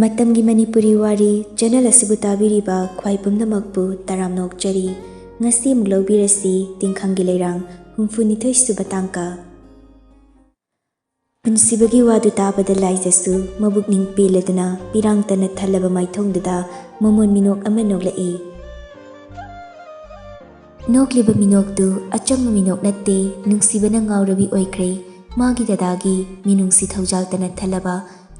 ꯃꯇꯝꯒꯤ ꯃꯅꯤꯄꯨꯔꯤ ꯋꯥꯔꯤ ꯆꯦꯅꯦꯜ ꯑꯁꯤꯕꯨ ꯇꯥꯕꯤꯔꯤꯕ ꯈ꯭ꯋꯥꯏ ꯄꯨꯝꯅꯃꯛꯄꯨ ꯇꯔꯥꯝꯅ ꯑꯣꯛꯆꯔꯤ꯫ ꯉꯁꯤ ꯑꯃꯨꯛ ꯂꯧꯕꯤꯔꯁꯤ ꯇꯤꯡꯈꯪꯒꯤ ꯂꯩꯔꯥꯡ 62 ꯁꯨꯕ ꯇꯥꯡꯀ꯫ ꯄꯨꯟꯁꯤꯕꯒꯤ ꯋꯥꯗꯨ ꯇꯥꯕꯗ ꯂꯥꯏꯖꯁꯨ ꯃꯕꯨꯛꯅꯤꯡ ꯄꯦꯜꯂꯗꯨꯅ ꯄꯤꯔꯥꯡꯇꯅ ꯊꯜꯂꯕ ꯃꯥꯏꯊꯣꯡꯗꯨꯗ ꯃꯃꯣꯟ ꯃꯤꯅꯣꯛ ꯑꯃ ꯅꯣꯛꯂꯛꯏ꯫ ꯅꯣꯛꯂꯤꯕ ꯃꯤꯅꯣꯛꯇꯨ ꯑꯆꯝꯕ ꯃꯤꯅꯣꯛ ꯅꯠꯇꯦ, ꯅꯨꯡꯁꯤꯕꯅ ꯉꯥꯎꯔꯕꯤ ꯑꯣꯏꯈ꯭ꯔꯦ꯫ ꯃꯥꯒꯤ ꯗꯗꯥꯒꯤ ꯃꯤꯅꯨꯡꯁꯤ ꯊꯧꯖꯥꯜꯇꯅ ꯊꯜꯂꯕ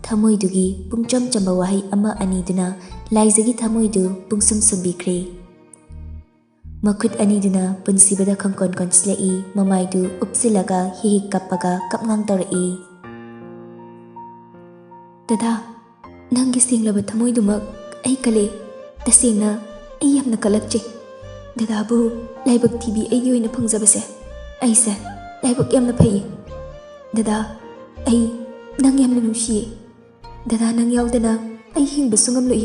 ꯊꯃꯣꯏꯗꯨꯒꯤ ꯄꯨꯡꯆꯝ ꯆꯝꯕ ꯋꯥꯍꯩ ꯑꯃ ꯑꯅꯤꯗꯨꯅ ꯂꯥꯏꯖꯒꯤ ꯊꯃꯣꯏꯗꯨ ꯄꯨꯡꯁꯨꯝ ꯁꯨꯝꯕꯤꯈ꯭ꯔꯦ꯫ ꯃꯈꯨꯠ ꯑꯅꯤꯗꯨꯅ ꯄꯨꯟꯁꯤꯕꯗ ꯈꯪꯀꯣꯟ ꯀꯣꯟꯁꯤꯜꯂꯛꯏ, ꯃꯃꯥꯏꯗꯨ ꯎꯞꯁꯤꯜꯂꯒ ꯍꯤꯛ ꯀꯞꯄꯒ ꯀꯞꯉꯥꯡ ꯇꯧꯔꯛꯏ꯫ ꯗꯗꯥ, ꯅꯪꯒꯤ ꯁꯦꯡꯂꯕ ꯊꯃꯣꯏꯗꯨꯃꯛ ꯑꯩ ꯀꯜꯂꯦ꯫ ꯇꯁꯦꯡꯅ ꯑꯩ ꯌꯥꯝꯅ ꯀꯜꯂꯛꯆꯩ꯫ ꯗꯗꯥꯕꯨ ꯂꯥꯏꯕꯛ ꯊꯤꯕꯤ ꯑꯩꯒꯤ ꯑꯣꯏꯅ ꯐꯪꯖꯕꯁꯦ ꯑꯩꯁꯦ ꯂꯥꯏꯕꯛ ꯌꯥꯝꯅ ꯐꯩꯌꯦ꯫ ꯗꯗꯥ, ꯑꯩ ꯅꯪ ꯌꯥꯝꯅ ꯅꯨꯡꯁꯤꯌꯦ꯫ ꯗꯗꯥ, ꯅꯪ ꯌꯥꯎꯗꯅ ꯑꯩ ꯍꯤꯡꯕꯁꯨ ꯉꯝꯂꯣꯏ꯫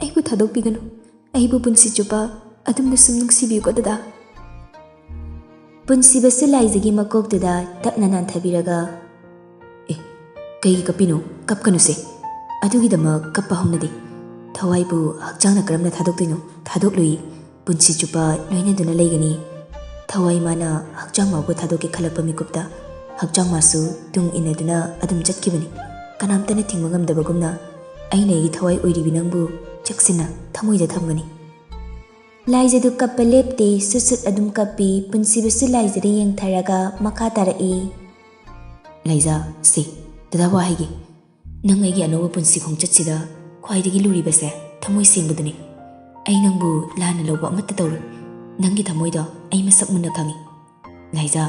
ꯑꯩꯕꯨ ꯊꯥꯗꯣꯛꯄꯤꯒꯅꯨ꯫ ꯑꯩꯕꯨ ꯄꯨꯟꯁꯤ ꯆꯨꯞꯄ ꯑꯗꯨꯝꯅ ꯁꯨꯝ ꯅꯨꯡꯁꯤꯕꯤꯌꯨꯀꯣ ꯗꯗꯥ꯫ ꯄꯨꯟꯁꯤꯕꯁꯨ ꯂꯥꯏꯖꯒꯤ ꯃꯀꯣꯛꯇꯨꯗ ꯇꯞꯅ ꯅꯥꯟꯊꯕꯤꯔꯒ, ꯀꯩꯒꯤ ꯀꯞꯄꯤꯅꯣ? ꯀꯞꯀꯅꯨꯁꯦ꯫ ꯑꯗꯨꯒꯤꯗꯃꯛ ꯀꯞꯄ ꯍꯧꯅꯗꯦ꯫ ꯊꯋꯥꯏꯕꯨ ꯍꯛꯆꯥꯡꯅ ꯀꯔꯝꯅ ꯊꯥꯗꯣꯛꯇꯣꯏꯅꯣ? ꯊꯥꯗꯣꯛꯂꯣꯏ꯫ ꯄꯨꯟꯁꯤ ꯆꯨꯞꯄ ꯂꯣꯏꯅꯗꯨꯅ ꯂꯩꯒꯅꯤ꯫ ꯊꯋꯥꯏ ꯃꯥꯅ ꯍꯛꯆꯥꯡ ꯃꯥꯕꯨ ꯊꯥꯗꯣꯛꯀꯦ ꯈꯜꯂꯛꯄ ꯃꯤꯀꯨꯞꯇ ꯍꯛꯆꯥꯡ ꯃꯥꯁꯨ ꯇꯨꯡ ꯏꯟꯅꯗꯨꯅ ꯑꯗꯨꯝ ꯆꯠꯈꯤꯕꯅꯤ꯫ ꯀꯅꯥꯝꯇꯅ ꯊꯤꯡꯕ ꯉꯝꯗꯕꯒꯨꯝꯅ ꯑꯩꯅ ꯑꯩꯒꯤ ꯊꯋꯥꯏ ꯑꯣꯏꯔꯤꯕꯤ ꯅꯪꯕు ꯆꯦꯛꯁꯤꯟꯅ ꯊꯃꯣꯏꯗ ꯊꯝꯒꯅꯤ꯫ ꯂꯥꯏꯖꯗꯨ ꯀꯞꯄ ꯂꯦꯞꯇꯦ, ꯁꯨꯠ ꯑꯗꯨꯝ ꯀꯞꯄꯤ꯫ ꯄꯨꯟꯁꯤꯕꯁꯨ ꯂꯥꯏꯖꯗ ꯌꯦꯡꯊꯔꯒ ꯃꯈꯥ ꯇꯥꯔꯛꯏ꯫ ꯂꯥꯏꯖ, ꯁꯦ ꯗꯗꯥ ꯋꯥ ꯍꯥꯏꯒꯦ꯫ ꯅꯪ ꯑꯩꯒꯤ ꯑꯅꯧꯕ ꯄꯨꯟꯁꯤ ꯈꯣꯡꯆꯠꯁꯤꯗ ꯈ꯭ꯋꯥꯏꯗꯒꯤ ꯂꯨꯔꯤꯕꯁꯦ ꯊꯃꯣꯏ ꯁꯦꯡꯕꯗꯨꯅꯤ꯫ ꯑꯩ ꯅꯪꯕꯨ ꯂꯥꯟꯅ ꯂꯧꯕ ꯑꯃꯠꯇ ꯇꯧꯔꯣꯏ꯫ ꯅꯪꯒꯤ ꯊꯃꯣꯏꯗ ꯑꯩ ꯃꯁꯛ ꯃꯨꯟꯅ ꯈꯪꯏ꯫ ꯂꯥꯏꯖ,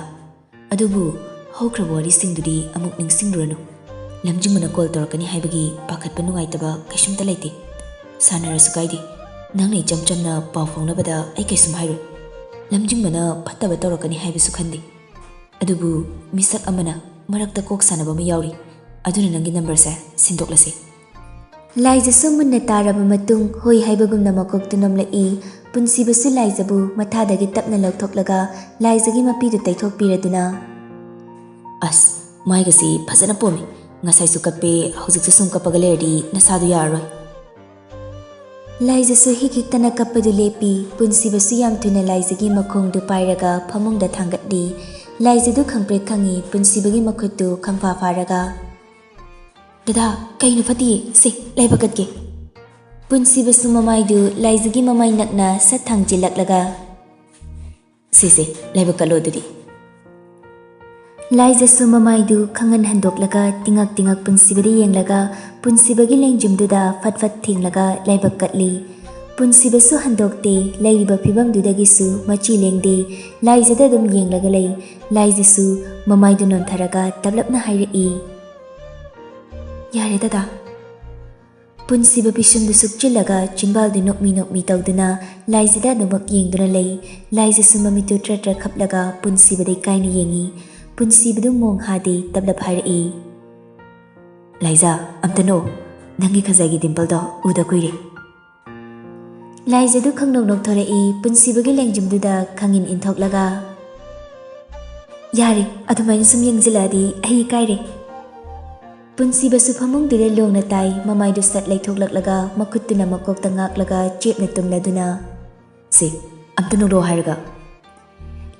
ꯑꯗꯨꯕꯨ ꯍꯧꯈ꯭ꯔꯕ ꯋꯥꯔꯤꯁꯤꯡꯗꯨꯗꯤ ꯑꯃꯨꯛ ꯅꯤꯡꯁꯤꯡꯂꯨꯔꯅꯨ꯫ ꯂꯝꯖꯤꯡꯕꯅ ꯀꯣꯜ ꯇꯧꯔꯛꯀꯅꯤ ꯍꯥꯏꯕꯒꯤ ꯄꯥꯈꯠꯄ ꯅꯨꯡꯉꯥꯏꯇꯕ ꯀꯩꯁꯨꯝꯇ ꯂꯩꯇꯦ꯫ ꯁꯥꯟꯅꯔꯁꯨ ꯀꯥꯏꯗꯦ꯫ ꯅꯪꯅ ꯏꯆꯝ ꯆꯝꯅ ꯄꯥꯎ ꯐꯥꯎꯅꯕꯗ ꯑꯩ ꯀꯩꯁꯨꯝ ꯍꯥꯏꯔꯣꯏ꯫ ꯂꯝꯖꯤꯡꯕꯅ ꯐꯠꯇꯕ ꯇꯧꯔꯛꯀꯅꯤ ꯍꯥꯏꯕꯁꯨ ꯈꯟꯗꯦ꯫ ꯑꯗꯨꯕꯨ ꯃꯤꯁꯛ ꯑꯃꯅ ꯃꯔꯛꯇ ꯀꯣꯛ ꯁꯥꯟꯅꯕ ꯑꯃ ꯌꯥꯎꯔꯤ꯫ ꯑꯗꯨꯅ ꯅꯪꯒꯤ ꯅꯝꯕꯔꯁꯦ ꯁꯤꯟꯗꯣꯛꯂꯁꯤ꯫ ꯂꯥꯏꯖꯁꯨ ꯃꯨꯟꯅ ꯇꯥꯔꯕ ꯃꯇꯨꯡ ꯍꯣꯏ ꯍꯥꯏꯕꯒꯨꯝꯅ ꯃꯀꯣꯛꯇꯨ ꯅꯣꯝꯂꯛꯏ꯫ ꯄꯨꯟꯁꯤꯕꯁꯨ ꯂꯥꯏꯖꯕꯨ ꯃꯊꯥꯗꯒꯤ ꯇꯞꯅ ꯂꯧꯊꯣꯛꯂꯒ ꯂꯥꯏꯖꯒꯤ ꯃꯄꯤꯗꯨ ꯇꯩꯊꯣꯛꯄꯤꯔꯗꯨꯅ, ꯑꯁ, ꯃꯥꯏꯒꯁꯤ ꯐꯖꯅ ꯄꯣꯝꯃꯤ꯫ ꯉꯁꯥꯏꯁꯨ ꯀꯞꯄꯦ, ꯍꯧꯖꯤꯛꯁꯨ ꯁꯨꯝ ꯀꯞꯄꯒ ꯂꯩꯔꯗꯤ ꯅꯁꯥꯗꯨ ꯌꯥꯔꯔꯣꯏ꯫ ꯂꯥꯏꯖꯁꯨ ꯍꯤꯛ ꯍꯤꯛꯇꯅ ꯀꯞꯄꯗꯨ ꯂꯦꯞꯄꯤ꯫ ꯄꯨꯟꯁꯤꯕꯁꯨ ꯌꯥꯝ ꯊꯨꯅ ꯂꯥꯏꯖꯒꯤ ꯃꯈꯣꯡꯗꯨ ꯄꯥꯏꯔꯒ ꯐꯃꯨꯡꯗ ꯊꯥꯡꯒꯠꯂꯤ꯫ ꯂꯥꯏꯖꯗꯨ ꯈꯪꯄ꯭ꯔꯦꯛ ꯈꯪꯏ ꯄꯨꯟꯁꯤꯕꯒꯤ ꯃꯈꯨꯠꯇꯨ ꯈꯪꯐꯥ ꯐꯥꯔꯒ, ꯗꯗꯥ, ꯀꯩꯅꯣ ꯐꯠꯇꯤꯌꯦ, ꯁꯦ ꯂꯥꯏꯕꯛ ꯀꯠꯀꯦ꯫ ꯄꯨꯟꯁꯤꯕꯁꯨ ꯃꯃꯥꯏꯗꯨ ꯂꯥꯏꯖꯒꯤ ꯃꯃꯥꯏ ꯅꯛꯅ ꯁꯠ ꯊꯥꯡꯖꯤꯜꯂꯛꯂꯒ, ꯁꯦ ꯂꯥꯏꯕꯛ ꯀꯠꯂꯣ ꯑꯗꯨꯗꯤ꯫ ꯂꯥꯏꯖꯁꯨ ꯃꯃꯥꯏꯗꯨ ꯈꯪꯍꯟ ꯍꯟꯗꯣꯛꯂꯒ ꯇꯤꯉꯛ ꯇꯤꯉꯛ ꯄꯨꯟꯁꯤꯕꯗ ꯌꯦꯡꯂꯒ ꯄꯨꯟꯁꯤꯕꯒꯤ ꯂꯦꯡꯖꯨꯝꯗꯨꯗ ꯐꯠ ꯐꯠ ꯊꯦꯡꯂꯒ ꯂꯥꯏꯕꯛ ꯀꯠꯂꯤ꯫ ꯄꯨꯟꯁꯤꯕꯁꯨ ꯍꯟꯗꯣꯛꯇꯦ꯫ ꯂꯩꯔꯤꯕ ꯐꯤꯕꯝꯗꯨꯗꯒꯤꯁꯨ ꯃꯆꯤ ꯂꯦꯡꯗꯦ꯫ ꯂꯥꯏꯖꯗ ꯑꯗꯨꯝ ꯌꯦꯡꯂꯒ ꯂꯩ꯫ ꯂꯥꯏꯖꯁꯨ ꯃꯃꯥꯏꯗꯨ ꯅꯣꯟꯊꯔꯒ ꯇꯞꯂꯞꯅ ꯍꯥꯏꯔꯛꯏ, ꯌꯥꯔꯦ ꯗꯗꯥ꯫ ꯄꯨꯟꯁꯤꯕ ꯄꯤꯁꯨꯝꯗꯨ ꯁꯨꯛꯆꯤꯜꯂꯒ ꯆꯤꯟꯕꯥꯜꯗꯨ ꯅꯣꯛꯃꯤ ꯅꯣꯛꯃꯤ ꯇꯧꯗꯨꯅ ꯂꯥꯏꯖꯗ ꯑꯗꯨꯃꯛ ꯌꯦꯡꯗꯨꯅ ꯂꯩ꯫ ꯂꯥꯏꯖꯁꯨ ꯃꯃꯤꯠꯇꯨ ꯇ꯭ꯔ ꯇ꯭ꯔ ꯈꯞꯂꯒ ꯄꯨꯟꯁꯤꯕꯗ ꯏꯀꯥꯏꯅ ꯌꯦꯡꯏ꯫ ꯄꯨꯟꯁꯤꯕꯗꯨ ꯃꯣꯡ ꯍꯥꯗꯦ, ꯇꯞꯂꯞ ꯍꯥꯏꯔꯛꯏ, ꯂꯥꯏꯖ, ꯑꯝꯇ ꯅꯣꯛꯑꯣ꯫ ꯅꯪꯒꯤ ꯈꯖꯥꯏꯒꯤ ꯗꯤꯝꯄꯜꯗꯣ ꯎꯗ ꯀꯨꯏꯔꯦ꯫ ꯂꯥꯏꯖꯗꯨ ꯈꯪꯅꯣꯛ ꯅꯣꯛꯊꯣꯔꯛꯏ꯫ ꯄꯨꯟꯁꯤꯕꯒꯤ ꯂꯦꯡꯖꯨꯝꯗꯨꯗ ꯈꯪꯏꯟ ꯏꯟꯊꯣꯛꯂꯒ, ꯌꯥꯔꯦ, ꯑꯗꯨꯃꯥꯏꯅ ꯁꯨꯝ ꯌꯦꯡꯁꯤꯜꯂꯛꯑꯗꯤ ꯑꯩ ꯏꯀꯥꯏꯔꯦ꯫ ꯄꯨꯟꯁꯤꯕꯁꯨ ꯐꯃꯨꯡꯗꯨꯗ ꯂꯣꯡꯅ ꯇꯥꯏ꯫ ꯃꯃꯥꯏꯗꯨ ꯁꯠ ꯂꯩꯊꯣꯛꯂꯛꯂꯒ ꯃꯈꯨꯠꯇꯨꯅ ꯃꯀꯣꯛꯇ ꯉꯥꯛꯂꯒ ꯆꯦꯞꯅ ꯇꯨꯝꯂꯗꯨꯅ, ꯁꯦ ꯑꯝꯇ ꯅꯣꯛꯂꯛꯑꯣ ꯍꯥꯏꯔꯒ꯫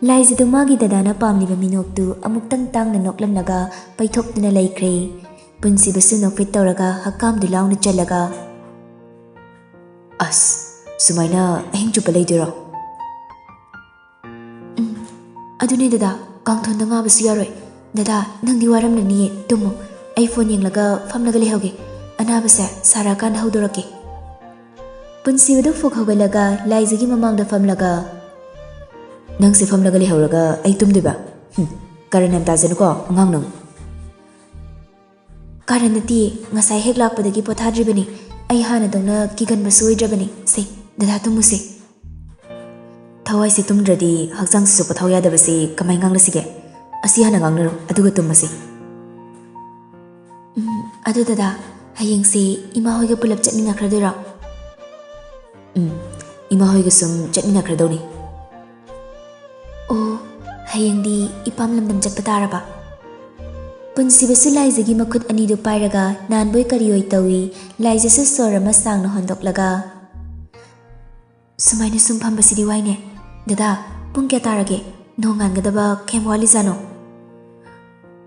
ꯂꯥꯏꯖꯗꯨ ꯃꯥꯒꯤ ꯗꯗꯥꯅ ꯄꯥꯝꯂꯤꯕ ꯃꯤꯅꯣꯛꯇꯨ ꯑꯃꯨꯛꯇꯪ ꯇꯥꯡꯅ ꯅꯣꯛꯂꯝꯂꯒ ꯄꯩꯊꯣꯛꯇꯨꯅ ꯂꯩꯈ꯭ꯔꯦ꯫ ꯄꯨꯟꯁꯤꯕꯁꯨ ꯅꯣꯛꯐꯦꯠ ꯇꯧꯔꯒ ꯍꯛꯀꯥꯝꯗꯨ ꯂꯥꯎꯅ ꯆꯜꯂꯒ, ꯑꯁ, ꯁꯨꯃꯥꯏꯅ ꯑꯍꯤꯡ ꯆꯨꯞꯄ ꯂꯩꯗꯣꯏꯔꯣ? ꯑꯗꯨꯅꯦ ꯗꯗꯥ, ꯀꯥꯡꯊꯣꯟꯗ ꯉꯥꯕꯁꯨ ꯌꯥꯔꯣꯏ꯫ ꯗꯗꯥ, ꯅꯪꯗꯤ ꯋꯥꯔꯝꯂꯅꯤꯌꯦ, ꯇꯨꯝꯃꯣ꯫ ꯑꯩ ꯐꯣꯟ ꯌꯦꯡꯂꯒ ꯐꯝꯂꯒ ꯂꯩꯍꯧꯒꯦ꯫ ꯑꯅꯥꯕꯁꯦ ꯁꯥꯔꯛꯑꯀꯥꯟꯗ ꯍꯧꯗꯣꯔꯛꯀꯦ꯫ ꯄꯨꯟꯁꯤꯕꯗꯨ ꯐꯨꯛ ꯍꯧꯒꯠꯂꯒ ꯂꯥꯏꯖꯒꯤ ꯃꯃꯥꯡꯗ ꯐꯝꯂꯒ, ꯅꯪꯁꯦ ꯐꯝꯂꯒ ꯂꯩꯍꯧꯔꯒ ꯑꯩ ꯇꯨꯝꯗꯣꯏꯕ? ꯀꯔꯟ ꯌꯥꯝ ꯇꯥꯖꯅꯨꯀꯣ ꯑꯉꯥꯡ ꯅꯪ꯫ ꯀꯔꯟ ꯅꯠꯇꯤꯌꯦ, ꯉꯁꯥꯏ ꯍꯦꯛ ꯂꯥꯛꯄꯗꯒꯤ ꯄꯣꯊꯥꯗ꯭ꯔꯤꯕꯅꯤ꯫ ꯑꯩ ꯍꯥꯟꯅꯗꯧꯅ ꯀꯤꯒꯟꯕꯁꯨ ꯑꯣꯏꯗ꯭ꯔꯕꯅꯤ꯫ ꯁꯦ ꯗꯗꯥ, ꯇꯨꯝꯃꯨꯁꯦ꯫ ꯊꯋꯥꯏꯁꯦ ꯇꯨꯝꯗ꯭ꯔꯗꯤ ꯍꯛꯆꯥꯡꯁꯤꯁꯨ ꯄꯣꯊꯥꯎ ꯌꯥꯗꯕꯁꯤ ꯀꯃꯥꯏ ꯉꯥꯡꯅꯁꯤꯒꯦ? ꯑꯁꯤ ꯍꯥꯟꯅ ꯉꯥꯡꯅꯔꯣ, ꯑꯗꯨꯒ ꯇꯨꯝꯃꯁꯤ꯫ ꯑꯗꯨ ꯗꯗꯥ, ꯍꯌꯦꯡꯁꯦ ꯏꯃꯥ ꯍꯣꯏꯒ ꯄꯨꯂꯞ ꯆꯠꯃꯤꯟꯅꯈ꯭ꯔꯗꯣꯏꯔꯣ? ꯏꯃꯥ ꯍꯣꯏꯒ ꯁꯨꯝ ꯆꯠꯃꯤꯟꯅꯈ꯭ꯔꯗꯧꯅꯤ꯫ ꯑꯣ, ꯍꯌꯦꯡꯗꯤ ꯏꯄꯥꯝ ꯂꯝꯗꯝ ꯆꯠꯄ ꯇꯥꯔꯕ? ꯄꯨꯟꯁꯤꯕꯁꯨ ꯂꯥꯏꯖꯒꯤ ꯃꯈꯨꯠ ꯑꯅꯤꯗꯨ ꯄꯥꯏꯔꯒ ꯅꯥꯟꯕꯣꯏ ꯀꯔꯤꯑꯣꯏ ꯇꯧꯏ꯫ ꯂꯥꯏꯖꯁꯨ ꯁꯣꯔ ꯑꯃ ꯁꯥꯡꯅ ꯍꯣꯟꯗꯣꯛꯂꯒ ꯁꯨꯃꯥꯏꯅ ꯁꯨꯝ ꯐꯝꯕꯁꯤꯗꯤ ꯋꯥꯏꯅꯦ꯫ ꯗꯗꯥ, ꯄꯨꯡ ꯀꯌꯥ ꯇꯥꯔꯒꯦ? ꯅꯣꯡ ꯉꯥꯟꯒꯗꯕ ꯀꯌꯥꯝ ꯋꯥꯠꯂꯤꯖꯥꯠꯅꯣ?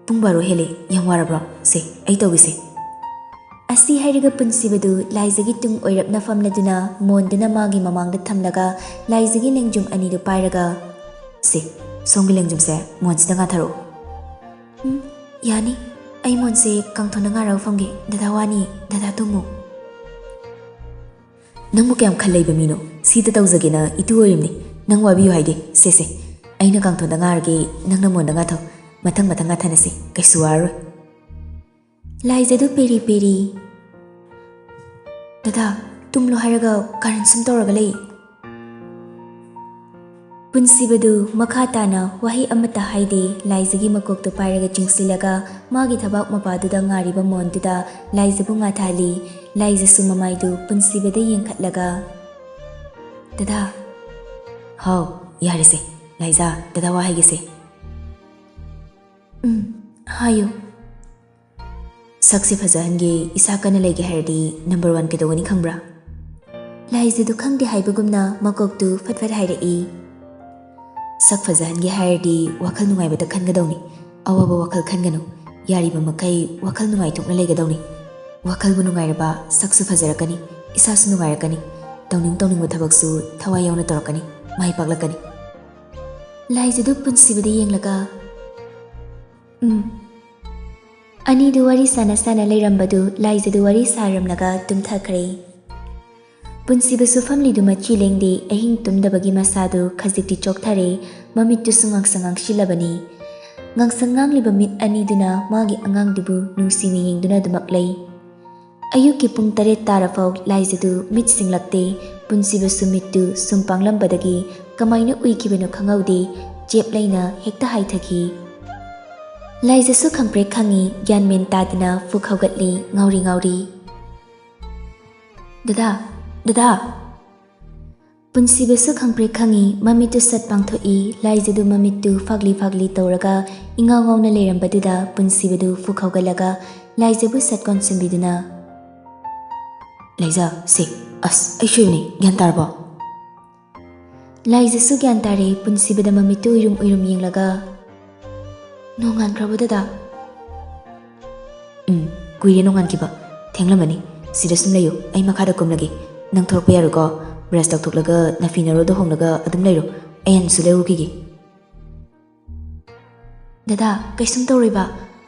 ꯄꯨꯡ 12 ꯍꯦꯜꯂꯦ꯫ ꯌꯥꯝ ꯋꯥꯔꯕ꯭ꯔꯣ? ꯁꯦ ꯑꯩ ꯇꯧꯒꯦꯁꯦ꯫ ꯑꯁꯤ ꯍꯥꯏꯔꯒ ꯄꯨꯟꯁꯤꯕꯗꯨ ꯂꯥꯏꯖꯒꯤ ꯇꯨꯡ ꯑꯣꯏꯔꯞꯅ ꯐꯝꯂꯗꯨꯅ ꯃꯣꯟꯗꯨꯅ ꯃꯥꯒꯤ ꯃꯃꯥꯡꯗ ꯊꯝꯂꯒ ꯂꯥꯏꯖꯒꯤ ꯂꯦꯡꯖꯨꯝ ꯑꯅꯤꯗꯨ ꯄꯥꯏꯔꯒ ꯁꯦ ꯁꯣꯝꯒꯤ ꯂꯦꯡꯖꯨꯝꯁꯦ ꯃꯣꯟꯁꯤꯗ ꯉꯥꯊꯔꯛꯑꯣ꯫ ꯌꯥꯅꯤ꯫ ꯑꯩ ꯃꯣꯟꯁꯦ ꯀꯥꯡꯊꯣꯟꯗ ꯉꯥꯔꯒ ꯐꯝꯒꯦ꯫ ꯗꯗꯥ ꯋꯥꯅꯤ꯫ ꯗꯗꯥ ꯇꯨꯝꯃꯨ꯫ ꯅꯪꯕꯨ ꯀꯌꯥꯝ ꯈꯜ ꯂꯩꯕ ꯃꯤꯅꯣ? ꯁꯤꯗ ꯇꯧꯖꯒꯦꯅ ꯏꯇꯨ ꯑꯣꯏꯔꯤꯝꯅꯤ꯫ ꯅꯪ ꯋꯥꯕꯤꯌꯨ ꯍꯥꯏꯗꯦ꯫ ꯁꯦ ꯑꯩꯅ ꯀꯥꯡꯊꯣꯟꯗ ꯉꯥꯔꯒꯦ, ꯅꯪꯅ ꯃꯣꯟꯗ ꯉꯥꯊꯧ꯫ ꯃꯊꯪ ꯉꯥꯊꯅꯁꯤ, ꯀꯩꯁꯨ ꯋꯥꯔꯔꯣꯏ꯫ ꯂꯥꯏꯖꯗꯨ ꯄꯦꯔꯤ ꯄꯦꯔꯤ ꯗꯗꯥ, ꯇꯨꯝꯂꯣ ꯍꯥꯏꯔꯒ ꯀꯥꯔꯟ ꯁꯨꯝ ꯇꯧꯔꯒ ꯂꯩ꯫ ꯄꯨꯟꯁꯤꯕꯗꯨ ꯃꯈꯥ ꯇꯥꯅ ꯋꯥꯍꯩ ꯑꯃꯠꯇ ꯍꯥꯏꯗꯦ꯫ ꯂꯥꯏꯖꯒꯤ ꯃꯀꯣꯛꯇꯨ ꯄꯥꯏꯔꯒ ꯆꯤꯡꯁꯤꯜꯂꯒ ꯃꯥꯒꯤ ꯊꯕꯥꯛ ꯃꯄꯥꯗꯨꯗ ꯉꯥꯔꯤꯕ ꯃꯣꯟꯗꯨꯗ ꯂꯥꯏꯖꯕꯨ ꯉꯥꯊꯍꯜꯂꯤ꯫ ꯂꯥꯏꯖꯁꯨ ꯃꯃꯥꯏꯗꯨ ꯄꯨꯟꯁꯤꯕꯗ ꯌꯦꯡꯈꯠꯂꯒ ꯗꯗꯥ꯫ ꯍꯥꯎ, ꯌꯥꯔꯦꯁꯦ ꯂꯥꯏꯖꯥ, ꯗꯗꯥ ꯋꯥ ꯍꯥꯏꯒꯦꯁꯦ꯫ ꯍꯥꯏꯌꯨ꯫ ꯁꯛꯁꯦ ꯐꯖꯍꯟꯒꯦ, ꯏꯁꯥ ꯀꯟꯅ ꯂꯩꯒꯦ ꯍꯥꯏꯔꯗꯤ ꯅꯝꯕꯔ 1 ꯀꯩꯗꯧꯒꯅꯤ ꯈꯪꯕ꯭ꯔꯥ? ꯂꯥꯏꯖꯗꯨ ꯈꯪꯗꯦ ꯍꯥꯏꯕꯒꯨꯝꯅ ꯃꯀꯣꯛꯇꯨ ꯐꯠ ꯍꯥꯏꯔꯛꯏ꯫ ꯁꯛ ꯐꯖꯍꯟꯒꯦ ꯍꯥꯏꯔꯗꯤ ꯋꯥꯈꯜ ꯅꯨꯡꯉꯥꯏꯕꯗ ꯈꯟꯒꯗꯧꯅꯤ꯫ ꯑꯋꯥꯕ ꯋꯥꯈꯜ ꯈꯟꯒꯅꯨ꯫ ꯌꯥꯔꯤꯕ ꯃꯈꯩ ꯋꯥꯈꯜ ꯅꯨꯡꯉꯥꯏꯊꯣꯛꯅ ꯂꯩꯒꯗꯧꯅꯤ꯫ ꯋꯥꯈꯜꯕꯨ ꯅꯨꯡꯉꯥꯏꯔꯕ ꯁꯛꯁꯨ ꯐꯖꯔꯛꯀꯅꯤ, ꯏꯁꯥꯁꯨ ꯅꯨꯡꯉꯥꯏꯔꯛꯀꯅꯤ, ꯇꯧꯅꯤꯡꯕ ꯊꯕꯛꯁꯨ ꯊꯋꯥꯏ ꯌꯥꯎꯅ ꯇꯧꯔꯛꯀꯅꯤ, ꯃꯥꯏ ꯄꯥꯛꯂꯛꯀꯅꯤ꯫ ꯂꯥꯏꯖꯗꯨ ꯄꯨꯟꯁꯤꯕꯗ ꯌꯦꯡꯂꯒ ꯑꯅꯤꯗꯨ ꯋꯥꯔꯤ ꯁꯥꯟꯅ ꯂꯩꯔꯝꯕꯗꯨ ꯂꯥꯏꯖꯗꯨ ꯋꯥꯔꯤ ꯁꯥꯔꯝꯂꯒ ꯇꯨꯝꯊꯈ꯭ꯔꯦ꯫ ꯄꯨꯟꯁꯤꯕꯁꯨ ꯐꯝꯂꯤꯗꯨ ꯃꯆꯤ ꯂꯦꯡꯗꯦ꯫ ꯑꯍꯤꯡ ꯇꯨꯝꯗꯕꯒꯤ ꯃꯁꯥꯗꯨ ꯈꯖꯤꯛꯇꯤ ꯆꯣꯛꯊꯔꯦ꯫ ꯃꯃꯤꯠꯇꯨꯁꯨ ꯉꯥꯡꯁꯤꯜꯂꯕꯅꯤ꯫ ꯉꯥꯡꯂꯤꯕ ꯃꯤꯠ ꯑꯅꯤꯗꯨꯅ ꯃꯥꯒꯤ ꯑꯉꯥꯡꯗꯨꯕꯨ ꯅꯨꯡꯁꯤꯅ ꯌꯦꯡꯗꯨꯅ ꯑꯗꯨꯃꯛ ꯂꯩ꯫ ꯑꯌꯨꯛꯀꯤ ꯄꯨꯡ 9 ꯇꯥꯔꯐꯥꯎ ꯂꯥꯏꯖꯗꯨ ꯃꯤꯠ ꯁꯤꯡꯂꯛꯇꯦ꯫ ꯄꯨꯟꯁꯤꯕꯁꯨ ꯃꯤꯠꯇꯨ ꯁꯨꯝ ꯄꯥꯡꯂꯝꯕꯗꯒꯤ ꯀꯃꯥꯏꯅ ꯎꯏꯈꯤꯕꯅꯣ ꯈꯪꯍꯧꯗꯦ꯫ ꯆꯦꯞ ꯂꯩꯅ ꯍꯦꯛꯇ ꯍꯥꯏꯊꯈꯤ꯫ ꯂꯥꯏꯖꯁꯨ ꯈꯪꯄ꯭ꯔꯦꯛ ꯈꯪꯏ꯫ ꯒ꯭ꯌꯥꯟ ꯃꯦꯟ ꯇꯥꯗꯅ ꯐꯨꯛ ꯍꯧꯒꯠꯂꯤ, ꯉꯥꯎꯔꯤ꯫ ꯗꯗꯥ꯫ ꯄꯨꯟꯁꯤꯕꯁꯨ ꯈꯪꯄ꯭ꯔꯦꯛ ꯈꯪꯏ꯫ ꯃꯃꯤꯠꯇꯨ ꯁꯠ ꯄꯥꯡꯊꯣꯛꯏ꯫ ꯂꯥꯏꯖꯗꯨ ꯃꯃꯤꯠꯇꯨ ꯐꯥꯒ꯭ꯂꯤ ꯇꯧꯔꯒ ꯏꯉꯥꯎ ꯉꯥꯎꯅ ꯂꯩꯔꯝꯕꯗꯨꯗ ꯄꯨꯟꯁꯤꯕꯗꯨ ꯐꯨꯛ ꯍꯧꯒꯠꯂꯒ ꯂꯥꯏꯖꯕꯨ ꯁꯠ ꯀꯣꯟꯁꯤꯟꯕꯤꯗꯨꯅ ꯂꯥꯏꯖꯥ, ꯁꯦ ꯑꯁ ꯑꯩ ꯁꯣꯏꯕꯅꯤ, ꯒ꯭ꯌꯥꯟ ꯇꯥꯔꯕꯣ? ꯂꯥꯏꯖꯁꯨ ꯒ꯭ꯌꯥꯟ ꯇꯥꯔꯦ꯫ ꯄꯨꯟꯁꯤꯕꯗ ꯃꯃꯤꯠꯇꯨ ꯎꯏꯔꯨꯝ ꯌꯦꯡꯂꯒ ꯅꯣꯡ ꯉꯥꯟꯈ꯭ꯔꯕꯣ ꯗꯗꯥ? ꯀꯨꯏꯔꯦ ꯅꯣꯡꯉꯥꯟꯈꯤꯕ, ꯊꯦꯡꯂꯝꯃꯅꯤ꯫ ꯁꯤꯗ ꯁꯨꯝ ꯂꯩꯌꯨ, ꯑꯩ ꯃꯈꯥꯗ ꯀꯨꯝꯂꯒꯦ꯫ ꯅꯪ ꯊꯣꯔꯛꯄ ꯌꯥꯔꯣꯏꯀꯣ? ꯕ꯭ꯔꯁ ꯇꯧꯊꯣꯛꯂꯒ ꯅꯐꯤ ꯅꯔꯣꯜꯗꯣ ꯍꯣꯡꯂꯒ ꯑꯗꯨꯝ ꯂꯩꯔꯣ꯫ ꯑꯩ ꯍꯥꯟꯅꯁꯨ ꯂꯩꯔꯨꯈꯤꯒꯦ꯫ ꯗꯗꯥ, ꯀꯩꯁꯨꯝ ꯇꯧꯔꯣꯏꯕ꯫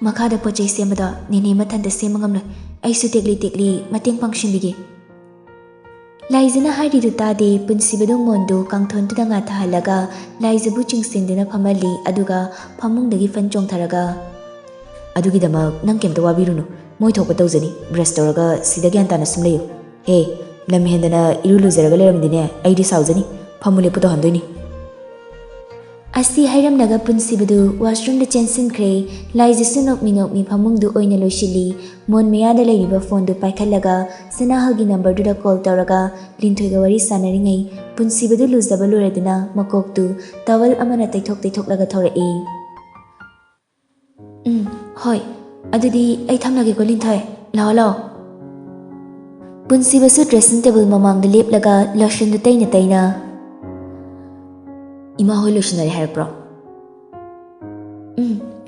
ꯃꯈꯥꯗ ꯄꯣꯠꯆꯩ ꯁꯦꯝꯕꯗ ꯅꯦꯅꯦ ꯃꯊꯟꯇ ꯁꯦꯝꯕ ꯉꯝꯂꯣꯏ꯫ ꯑꯩꯁꯨ ꯇꯦꯛꯂꯤ ꯃꯇꯦꯡ ꯄꯥꯡꯁꯤꯟꯕꯤꯒꯦ꯫ ꯂꯥꯏꯖꯅ ꯍꯥꯏꯔꯤꯗꯨ ꯇꯥꯗꯦ꯫ ꯄꯨꯟꯁꯤꯕꯗꯨ ꯃꯣꯟꯗꯨ ꯀꯥꯡꯊꯣꯟꯗꯨꯗ ꯉꯥꯊꯍꯜꯂꯒ ꯂꯥꯏꯖꯕꯨ ꯆꯤꯡꯁꯤꯟꯗꯨꯅ ꯐꯝꯍꯜꯂꯤ꯫ ꯑꯗꯨꯒ ꯐꯃꯨꯡꯗꯒꯤ ꯐꯟ ꯆꯣꯡꯊꯔꯒ ꯑꯗꯨꯒꯤꯗꯃꯛ ꯅꯪ ꯀꯩꯝꯇ ꯋꯥꯕꯤꯔꯨꯅꯨ, ꯃꯣꯏ ꯊꯣꯛꯄ ꯇꯧꯖꯅꯤ꯫ ꯕ꯭ꯔꯁ ꯇꯧꯔꯒ ꯁꯤꯗ ꯒ꯭ꯌꯥꯟ ꯇꯥꯅ ꯁꯨꯝ ꯂꯩꯌꯨ꯫ ꯍꯦ, ꯂꯝ ꯍꯦꯟꯗꯅ ꯂꯨꯖꯔꯒ ꯂꯩꯔꯝꯃꯗꯤꯅꯦ ꯑꯩꯗꯤ ꯁꯥꯎꯖꯅꯤ꯫ ꯐꯝꯃꯨ ꯂꯦꯞꯄꯨ ꯇꯧꯍꯟꯗꯣꯏꯅꯤ꯫ ꯑꯁꯤ ꯍꯥꯏꯔꯝꯂꯒ ꯄꯨꯟꯁꯤꯕꯗꯨ ꯋꯥꯁꯔꯨꯝꯗ ꯆꯦꯟꯁꯤꯟꯈ꯭ꯔꯦ꯫ ꯂꯥꯏꯖꯁꯨ ꯅꯣꯛꯃꯤ ꯐꯃꯨꯡꯗꯨ ꯑꯣꯏꯅ ꯂꯣꯏꯁꯤꯜꯂꯤ꯫ ꯃꯣꯟ ꯃꯌꯥꯗ ꯂꯩꯔꯤꯕ ꯐꯣꯟꯗꯨ ꯄꯥꯏꯈꯠꯂꯒ ꯁꯅꯥꯍꯜꯒꯤ ꯅꯝꯕꯔꯗꯨꯗ ꯀꯣꯜ ꯇꯧꯔꯒ ꯂꯤꯟꯊꯣꯏꯒ ꯋꯥꯔꯤ ꯁꯥꯟꯅꯔꯤꯉꯩ ꯄꯨꯟꯁꯤꯕꯗꯨ ꯂꯨꯖꯕ ꯂꯣꯏꯔꯗꯨꯅ ꯃꯀꯣꯛꯇꯨ ꯇꯥꯋꯦꯜ ꯑꯃꯅ ꯇꯩꯊꯣꯛꯂꯒ ꯊꯧꯔꯛꯏ꯫ ꯍꯣꯏ, ꯑꯗꯨꯗꯤ ꯑꯩ ꯊꯝꯂꯒꯦꯀꯣ ꯂꯤꯟꯊꯣꯏ꯫ ꯂꯥꯛꯑꯣ꯫ ꯄꯨꯟꯁꯤꯕꯁꯨ ꯗ꯭ꯔꯦꯁꯤꯡ ꯇꯦꯕꯜ ꯃꯃꯥꯡꯗ ꯂꯦꯞꯂꯒ ꯂꯣꯁꯟꯗꯨ ꯇꯩꯅ ꯏꯃꯥ ꯍꯣꯏ ꯂꯣꯏꯁꯤꯟꯅꯔꯦ ꯍꯥꯏꯔꯛꯄ꯭ꯔꯣ?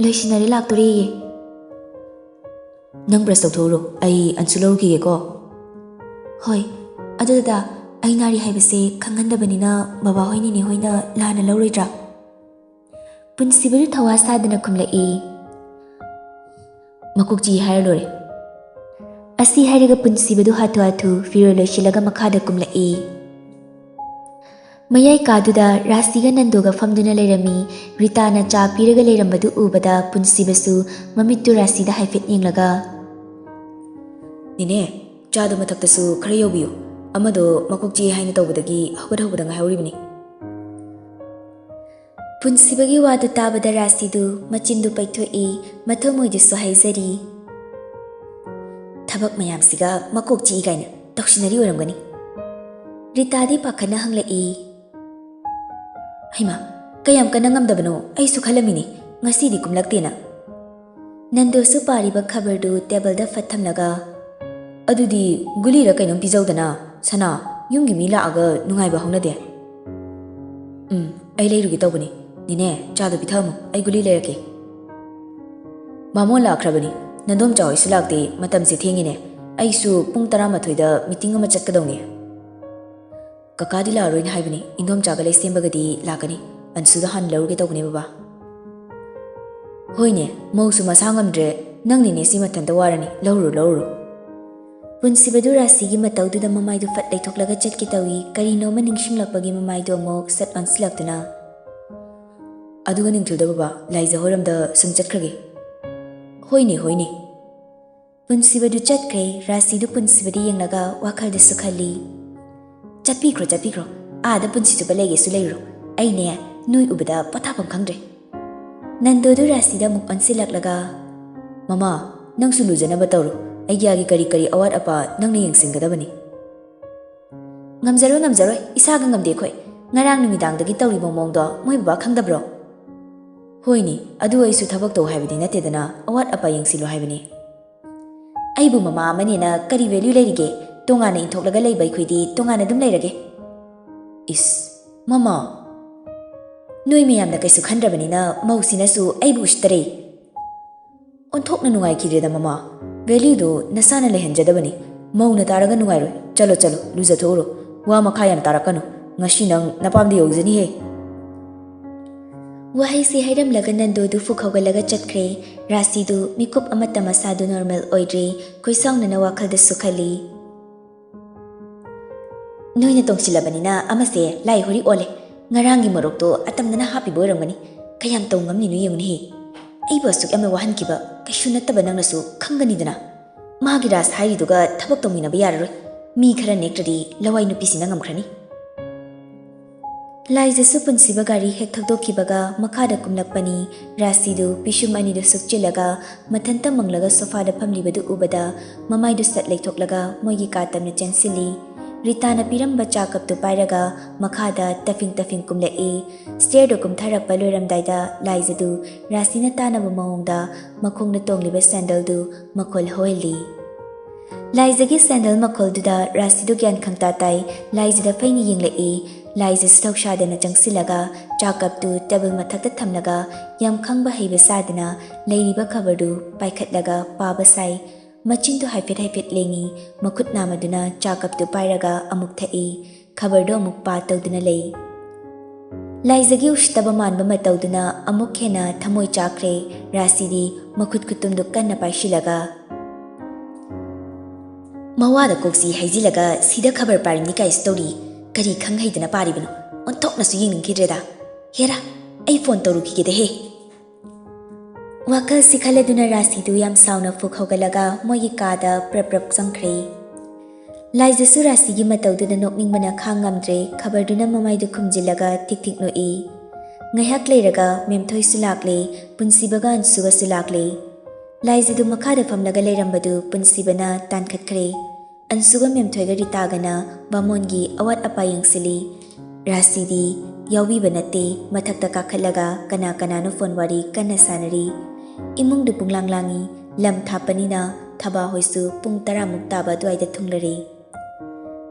ꯂꯣꯏꯁꯤꯟꯅꯔꯦ, ꯂꯥꯛꯇꯣꯔꯦꯌꯦ꯫ ꯅꯪ ꯕ꯭ꯔꯁ ꯇꯧꯊꯣꯛꯎꯔꯣ, ꯑꯩ ꯑꯟꯁꯨ ꯂꯧꯔꯨꯈꯤꯒꯦꯀꯣ꯫ ꯍꯣꯏ, ꯑꯗꯨ ꯗꯗꯥ, ꯑꯩ ꯅꯥꯔꯤ ꯍꯥꯏꯕꯁꯦ ꯈꯪꯍꯟꯗꯕꯅꯤꯅ ꯕꯕꯥ ꯍꯣꯏ ꯅꯦꯅꯦ ꯍꯣꯏꯅ ꯂꯥꯟꯅ ꯂꯧꯔꯣꯏꯗ꯭ꯔꯥ? ꯄꯨꯟꯁꯤꯕꯗꯨ ꯊꯋꯥ ꯁꯥꯗꯅ ꯈꯨꯝꯂꯛꯏ꯫ ꯃꯀꯣꯛ ꯆꯤ ꯍꯥꯏꯔ ꯂꯣꯏꯔꯦ꯫ ꯑꯁꯤ ꯍꯥꯏꯔꯒ ꯄꯨꯟꯁꯤꯕꯗꯨ ꯍꯥꯊꯨ ꯐꯤꯔꯣꯜ ꯂꯣꯏꯁꯤꯜꯂꯒ ꯃꯈꯥꯗ ꯀꯨꯝꯂꯛꯏ꯫ ꯃꯌꯥꯏ ꯀꯥꯗꯨꯗ ꯔꯥꯁꯤꯒ ꯅꯟꯗꯨꯒ ꯐꯝꯗꯨꯅ ꯂꯩꯔꯝꯃꯤ꯫ ꯔꯤꯇꯥꯅ ꯆꯥ ꯄꯤꯔꯒ ꯂꯩꯔꯝꯕꯗꯨ ꯎꯕꯗ ꯄꯨꯟꯁꯤꯕꯁꯨ ꯃꯃꯤꯠꯇꯨ ꯔꯥꯁꯤꯗ ꯍꯥꯏꯐꯦꯠ ꯌꯦꯡꯂꯒ ꯅꯦꯅꯦ, ꯆꯥꯗꯨ ꯃꯊꯛꯇꯁꯨ ꯈꯔ ꯌꯧꯕꯤꯌꯨ꯫ ꯑꯃꯗꯣ ꯃꯀꯣꯛ ꯆꯤ ꯍꯥꯏꯅ ꯇꯧꯕꯗꯒꯤ ꯍꯧꯒꯠꯍꯧꯕꯗ ꯉꯥꯏꯍꯧꯔꯤꯕꯅꯤ꯫ ꯄꯨꯟꯁꯤꯕꯒꯤ ꯋꯥꯗꯨ ꯇꯥꯕꯗ ꯔꯥꯁꯤꯗꯨ ꯃꯆꯤꯟꯗꯨ ꯄꯩꯊꯣꯛꯏ꯫ ꯃꯊꯃꯣꯏꯗꯨꯁꯨ ꯍꯥꯏꯖꯔꯤ, ꯊꯕꯛ ꯃꯌꯥꯝꯁꯤꯒ ꯃꯀꯣꯛ ꯆꯤꯛꯏ ꯀꯥꯏꯅ ꯇꯧꯁꯤꯟꯅꯔꯤ ꯑꯣꯏꯔꯝꯒꯅꯤ꯫ ꯔꯤꯇꯥꯗꯤ ꯄꯥꯈꯠꯅ ꯍꯪꯂꯛꯏ꯫ ꯍꯩꯃꯥ, ꯀꯌꯥꯝ ꯀꯟꯅ ꯉꯝꯗꯕꯅꯣ? ꯑꯩꯁꯨ ꯈꯜꯂꯝꯃꯤꯅꯤ ꯉꯁꯤꯗꯤ ꯀꯨꯝꯂꯛꯇꯦꯅ꯫ ꯅꯟꯗꯣꯁꯨ ꯄꯥꯔꯤꯕ ꯈꯕꯔꯗꯨ ꯇꯦꯕꯜꯗ ꯐꯠ ꯊꯝꯂꯒ ꯑꯗꯨꯗꯤ ꯒꯨꯂꯤꯔ ꯀꯩꯅꯣꯝ ꯄꯤꯖꯧꯗꯅ ꯁꯅꯥ ꯌꯨꯝꯒꯤ ꯃꯤ ꯂꯥꯛꯑꯒ ꯅꯨꯡꯉꯥꯏꯕ ꯍꯧꯅꯗꯦ ꯑꯩ ꯂꯩꯔꯨꯒꯦ ꯇꯧꯕꯅꯤ ꯅꯤꯅꯦ ꯆꯥꯗꯣ ꯄꯤꯊꯛꯑꯝꯃꯨ ꯑꯩ ꯒꯨꯂꯤ ꯂꯩꯔꯛꯀꯦ ꯃꯥꯃꯣꯟ ꯂꯥꯛꯈ꯭ꯔꯕꯅꯤ ꯅꯟꯗꯣꯝ ꯆꯥꯎꯏꯁꯨ ꯂꯥꯛꯇꯦ ꯃꯇꯝꯁꯦ ꯊꯦꯡꯉꯤꯅꯦ ꯑꯩꯁꯨ ꯄꯨꯡ 12ꯗ ꯃꯤꯇꯤꯡ ꯑꯃ ꯆꯠꯀꯗꯧꯅꯤ ꯀꯀꯥꯗꯤ ꯂꯥꯛꯑꯔꯣꯏꯅ ꯍꯥꯏꯕꯅꯤ ꯏꯟꯗꯣꯝꯆꯥꯒ ꯂꯩꯁꯦꯝꯕꯒꯗꯤ ꯂꯥꯛꯀꯅꯤ ꯑꯟꯁꯨꯗ ꯍꯥꯟꯅ ꯂꯧꯔꯨꯒꯦ ꯇꯧꯕꯅꯦ ꯕꯕꯥ ꯍꯣꯏꯅꯦ ꯃꯧꯁꯨ ꯃꯁꯥ ꯉꯝꯗ꯭ꯔꯦ ꯅꯪꯅꯤꯅꯦ ꯁꯤ ꯃꯊꯟꯇ ꯋꯥꯔꯅꯤ ꯂꯧꯔꯨꯔꯣ ꯄꯨꯟꯁꯤꯕꯗꯨ ꯔꯥꯁꯤꯒꯤ ꯃꯇꯧꯗꯨꯗ ꯃꯃꯥꯏꯗꯨ ꯐꯠ ꯂꯩꯊꯣꯛꯂꯒ ꯆꯠꯀꯦ ꯇꯧꯏ ꯀꯔꯤꯅꯣꯃ ꯅꯤꯡꯁꯤꯡꯂꯛꯄꯒꯤ ꯃꯃꯥꯏꯗꯨ ꯑꯃꯨꯛ ꯁꯠ ꯑꯣꯟꯁꯤꯜꯂꯛꯇꯨꯅ ꯑꯗꯨꯒ ꯅꯤꯡꯊꯨꯗ ꯕꯕꯥ ꯂꯥꯏꯖ ꯍꯣꯏꯔꯣꯝꯗ ꯁꯨꯝ ꯆꯠꯈ꯭ꯔꯒꯦ ꯍꯣꯏꯅꯦ ꯄꯨꯟꯁꯤꯕꯗꯨ ꯆꯠꯈ꯭ꯔꯦ ꯔꯥꯁꯤꯗꯨ ꯄꯨꯟꯁꯤꯕꯗ ꯌꯦꯡꯂꯒ ꯋꯥꯈꯜꯗꯁꯨ ꯈꯜꯂꯤ ꯆꯠꯄꯤꯈ꯭ꯔꯣ ꯑꯥꯗ ꯄꯨꯟꯁꯤ ꯆꯨꯞꯄ ꯂꯩꯒꯦꯁꯨ ꯂꯩꯔꯨꯔꯣ ꯑꯩꯅꯦ ꯅꯣꯏ ꯎꯕꯗ ꯄꯣꯊꯥꯐꯝ ꯈꯪꯗ꯭ꯔꯦ ꯅꯟꯗꯣꯗꯨ ꯔꯥꯁꯤꯗ ꯑꯃꯨꯛ ꯑꯣꯟꯁꯤꯜꯂꯛꯂꯒ ꯃꯃꯥ ꯅꯪꯁꯨ ꯂꯨꯖꯅꯕ ꯇꯧꯔꯣ ꯑꯩꯒꯤ ꯀꯔꯤ ꯑꯋꯥꯠ ꯑꯄꯥ ꯅꯪꯅ ꯌꯦꯡꯁꯤꯟꯒꯗꯕꯅꯤ ꯉꯝꯖꯔꯣꯏ ꯏꯁꯥꯒ ꯉꯝꯗꯦ ꯑꯩꯈꯣꯏ ꯉꯔꯥꯡ ꯅꯨꯃꯤꯗꯥꯡꯗꯒꯤ ꯇꯧꯔꯤꯕ ꯃꯑꯣꯡꯗꯣ ꯃꯣꯏ ꯕꯕꯥ ꯈꯪꯗꯕ꯭ꯔꯣ ꯍꯣꯏꯅꯦ ꯑꯗꯨ ꯑꯩꯁꯨ ꯊꯕꯛ ꯇꯧ ꯍꯥꯏꯕꯗꯤ ꯅꯠꯇꯦꯗꯅ ꯑꯋꯥꯠ ꯑꯄꯥ ꯌꯦꯡꯁꯤꯜꯂꯣ ꯍꯥꯏꯕꯅꯤ ꯑꯩꯕꯨ ꯃꯃꯥ ꯑꯃꯅꯦꯅ ꯀꯔꯤ ꯚꯦꯂ꯭ꯌꯨ ꯂꯩꯔꯤꯒꯦ ꯇꯣꯉꯥꯟꯅ ꯏꯟꯊꯣꯛꯂꯒ ꯂꯩꯕ ꯑꯩꯈꯣꯏꯗꯤ ꯇꯣꯉꯥꯟꯅ ꯑꯗꯨꯝ ꯂꯩꯔꯒꯦ ꯏꯁ ꯃꯃꯥ ꯅꯣꯏ ꯃꯌꯥꯝꯅ ꯀꯩꯁꯨ ꯈꯟꯗ꯭ꯔꯕꯅꯤꯅ ꯃꯧꯁꯤꯅꯁꯨ ꯑꯩꯕꯨ ꯎꯁꯤꯠꯇꯔꯦ ꯑꯣꯟꯊꯣꯛꯅ ꯅꯨꯡꯉꯥꯏꯈꯤꯗ꯭ꯔꯦꯗ ꯃꯃꯥ ꯚꯦꯂ꯭ꯌꯨꯗꯨ ꯅꯁꯥꯅ ꯂꯩꯍꯟꯖꯗꯕꯅꯤ ꯃꯧꯅ ꯇꯥꯔꯒ ꯅꯨꯡꯉꯥꯏꯔꯣꯏ ꯆꯠꯂꯣ ꯂꯨꯖꯊꯣꯛꯎꯔꯣ ꯋꯥ ꯃꯈꯥ ꯌꯥꯝ ꯇꯥꯔꯛꯀꯅꯨ ꯉꯁꯤ ꯅꯪ ꯅꯄꯥꯝꯗ ꯌꯧꯖꯅꯤꯍꯦ ꯋꯥꯍꯩꯁꯤ ꯍꯥꯏꯔꯝꯂꯒ ꯅꯟꯗꯣꯗꯨ ꯐꯨꯛ ꯍꯧꯒꯠꯂꯒ ꯆꯠꯈ꯭ꯔꯦ ꯔꯥꯁꯤꯗꯨ ꯃꯤꯀꯨꯞ ꯑꯃꯠꯇ ꯃꯁꯥꯗꯨ ꯅꯣꯔꯃꯦꯜ ꯑꯣꯏꯗ꯭ꯔꯦ ꯈꯣꯏꯁꯥꯎꯅꯅ ꯋꯥꯈꯜꯗꯁꯨ ꯈꯜꯂꯤ ꯅꯣꯏꯅ ꯇꯣꯡꯁꯤꯜꯂꯕꯅꯤꯅ ꯑꯃꯁꯦ ꯂꯥꯏ ꯍꯣꯔꯤ ꯑꯣꯜꯂꯦ ꯉꯔꯥꯡꯒꯤ ꯃꯣꯔꯣꯛꯇꯣ ꯑꯇꯝꯅꯅ ꯍꯥꯞꯄꯤꯕ ꯑꯣꯏꯔꯝꯒꯅꯤ ꯀꯌꯥꯝ ꯇꯧ ꯉꯝꯂꯤꯅꯣ ꯌꯦꯡꯉꯨꯅꯦꯍꯦ ꯑꯩꯕꯨ ꯑꯁꯨꯛ ꯌꯥꯝꯅ ꯋꯥꯍꯟꯈꯤꯕ ꯀꯩꯁꯨ ꯅꯠꯇꯕ ꯅꯪꯅꯁꯨ ꯈꯪꯒꯅꯤꯗꯅ ꯃꯥꯒꯤ ꯔꯥꯁ ꯍꯥꯏꯔꯤꯗꯨꯒ ꯊꯕꯛ ꯇꯧꯃꯤꯟꯅꯕ ꯌꯥꯔꯔꯣꯏ ꯃꯤ ꯈꯔ ꯅꯦꯛꯇ꯭ꯔꯗꯤ ꯂꯋꯥꯏ ꯅꯨꯄꯤꯁꯤꯅ ꯉꯝꯈ꯭ꯔꯅꯤ ꯂꯥꯏꯖꯁꯨ ꯄꯨꯟꯁꯤꯕ ꯒꯥꯔꯤ ꯍꯦꯛ ꯊꯧꯗꯣꯛꯈꯤꯕꯒ ꯃꯈꯥꯗ ꯀꯨꯝꯂꯛꯄꯅꯤ ꯔꯥꯁꯤꯗꯨ ꯄꯤꯁꯨꯝ ꯑꯅꯤꯗꯨ ꯁꯨꯛꯆꯤꯜꯂꯒ ꯃꯊꯟꯇ ꯃꯪꯂꯒ ꯁꯣꯐꯥꯗ ꯐꯝꯂꯤꯕꯗꯨ ꯎꯕꯗ ꯃꯃꯥꯏꯗꯨ ꯁꯠ ꯂꯩꯊꯣꯛꯂꯒ ꯃꯣꯏꯒꯤ ꯀꯥ ꯇꯝꯅ ꯆꯦꯟꯁꯤꯜꯂꯤ ꯔꯤꯇꯥꯅ ꯄꯤꯔꯝꯕ ꯆꯥ ꯀꯞꯇꯨ ꯄꯥꯏꯔꯒ ꯃꯈꯥꯗ ꯇꯐꯤꯡ ꯀꯨꯝꯂꯛꯏ ꯁ꯭ꯇꯦꯌꯔꯗꯨ ꯀꯨꯝꯊꯔꯛꯄ ꯂꯣꯏꯔꯝꯗꯥꯏꯗ ꯂꯥꯏꯖꯗꯨ ꯔꯥꯁꯤꯅ ꯇꯥꯅꯕ ꯃꯑꯣꯡꯗ ꯃꯈꯣꯡꯗ ꯇꯣꯡꯂꯤꯕ ꯁꯦꯟꯗꯜꯗꯨ ꯃꯈꯣꯜ ꯍꯧꯍꯜꯂꯤ ꯂꯥꯏꯖꯒꯤ ꯁꯦꯟꯗꯜ ꯃꯈꯣꯜꯗꯨꯗ ꯔꯥꯁꯤꯗꯨ ꯒ꯭ꯌꯥꯟ ꯈꯪꯇꯥ ꯇꯥꯏ ꯂꯥꯏꯖꯗ ꯐꯩꯅ ꯌꯦꯡꯂꯛꯏ ꯂꯥꯏꯖꯁꯨ ꯊꯧꯁꯥꯗꯅ ꯆꯪꯁꯤꯜꯂꯒ ꯆꯥ ꯀꯞꯇꯨ ꯇꯦꯕꯜ ꯃꯊꯛꯇ ꯊꯝꯂꯒ ꯌꯥꯝ ꯈꯪꯕ ꯍꯩꯕ ꯁꯥꯗꯅ ꯂꯩꯔꯤꯕ ꯈꯕꯔꯗꯨ ꯄꯥꯏꯈꯠꯂꯒ ꯄꯥꯕ ꯁꯥꯏ ꯃꯆꯤꯟꯗꯨ ꯍꯥꯏꯐꯦꯠ ꯂꯦꯡꯉꯤ ꯃꯈꯨꯠ ꯅꯥꯝꯃꯗꯨꯅ ꯆꯥ ꯀꯞꯇꯨ ꯄꯥꯏꯔꯒ ꯑꯃꯨꯛ ꯊꯛꯏ ꯈꯕꯔꯗꯨ ꯑꯃꯨꯛ ꯄꯥ ꯇꯧꯗꯨꯅ ꯂꯩ ꯂꯥꯏꯖꯒꯤ ꯎꯁꯤꯠꯇꯕ ꯃꯥꯟꯕ ꯃꯇꯧꯗꯨꯅ ꯑꯃꯨꯛ ꯍꯦꯟꯅ ꯊꯃꯣꯏ ꯆꯥꯛꯈ꯭ꯔꯦ ꯔꯥꯁꯤꯗꯤ ꯃꯈꯨꯠ ꯈꯨꯠꯇꯨꯝꯗꯨ ꯀꯟꯅ ꯄꯥꯏꯁꯤꯜꯂꯒ ꯃꯋꯥꯗ ꯀꯣꯛꯁꯤ ꯍꯩꯖꯤꯜꯂꯒ ꯁꯤꯗ ꯈꯕꯔ ꯄꯥꯔꯤꯅꯤ ꯀꯥꯏꯁꯨ ꯇꯧꯔꯤ ꯀꯔꯤ ꯈꯪ ꯍꯩꯗꯅ ꯄꯥꯔꯤꯕꯅꯣ ꯑꯣꯟꯊꯣꯛꯅꯁꯨ ꯌꯦꯡꯅꯤꯡꯈꯤꯗ꯭ꯔꯦꯗ ꯍꯦꯔꯥ ꯑꯩ ꯐꯣꯟ ꯇꯧꯔꯨꯈꯤꯒꯦꯗꯍꯦ ꯋꯥꯈꯜꯁꯤ ꯈꯜꯂꯗꯨꯅ ꯔꯥꯁꯤꯗꯨ ꯌꯥꯝ ꯁꯥꯎꯅ ꯐꯨꯛ ꯍꯧꯒꯠꯂꯒ ꯃꯣꯏꯒꯤ ꯀꯥꯗ ꯄ꯭ꯔꯞ ꯆꯪꯈ꯭ꯔꯦ ꯂꯥꯏꯖꯁꯨ ꯔꯥꯁꯤꯒꯤ ꯃꯇꯧꯗꯨꯗ ꯅꯣꯛꯅꯤꯡꯕꯅ ꯈꯥꯡ ꯉꯝꯗ꯭ꯔꯦ ꯈꯕꯔꯗꯨꯅ ꯃꯃꯥꯏꯗꯨ ꯈꯨꯝꯖꯤꯜꯂꯒ ꯊꯤꯛ ꯅꯣꯛꯏ ꯉꯥꯏꯍꯥꯛ ꯂꯩꯔꯒ ꯃꯦꯝꯊꯣꯏꯁꯨ ꯂꯥꯛꯂꯦ ꯄꯨꯟꯁꯤꯕꯒ ꯑꯟꯁꯨꯒꯁꯨ ꯂꯥꯛꯂꯦ ꯂꯥꯏꯖꯗꯨ ꯃꯈꯥꯗ ꯐꯝꯂꯒ ꯂꯩꯔꯝꯕꯗꯨ ꯄꯨꯟꯁꯤꯕꯅ ꯇꯥꯟꯈꯠꯈ꯭ꯔꯦ ꯑꯟꯁꯨꯒ ꯃꯦꯝꯊꯣꯏꯒ ꯔꯤꯇꯥꯒꯅ ꯕꯥꯃꯣꯟꯒꯤ ꯑꯋꯥꯠ ꯑꯄꯥ ꯌꯦꯡꯁꯤꯜꯂꯤ ꯔꯥꯁꯤꯗꯤ ꯌꯥꯎꯕꯤꯕ ꯅꯠꯇꯦ ꯃꯊꯛꯇ ꯀꯥꯈꯠꯂꯒ ꯀꯅꯥꯅꯣ ꯐꯣꯟ ꯋꯥꯔꯤ ꯀꯟꯅ ꯁꯥꯟꯅꯔꯤ ꯏꯃꯨꯡꯗꯨ ꯄꯨꯡꯂꯥꯡ ꯂꯥꯡꯏ ꯂꯝ ꯊꯥꯞꯄꯅꯤꯅ ꯊꯕꯥ ꯍꯣꯏꯁꯨ ꯄꯨꯡ 10ꯃꯨꯛ ꯇꯥꯕ ꯑꯗꯨꯋꯥꯏꯗ ꯊꯨꯡꯂꯔꯦ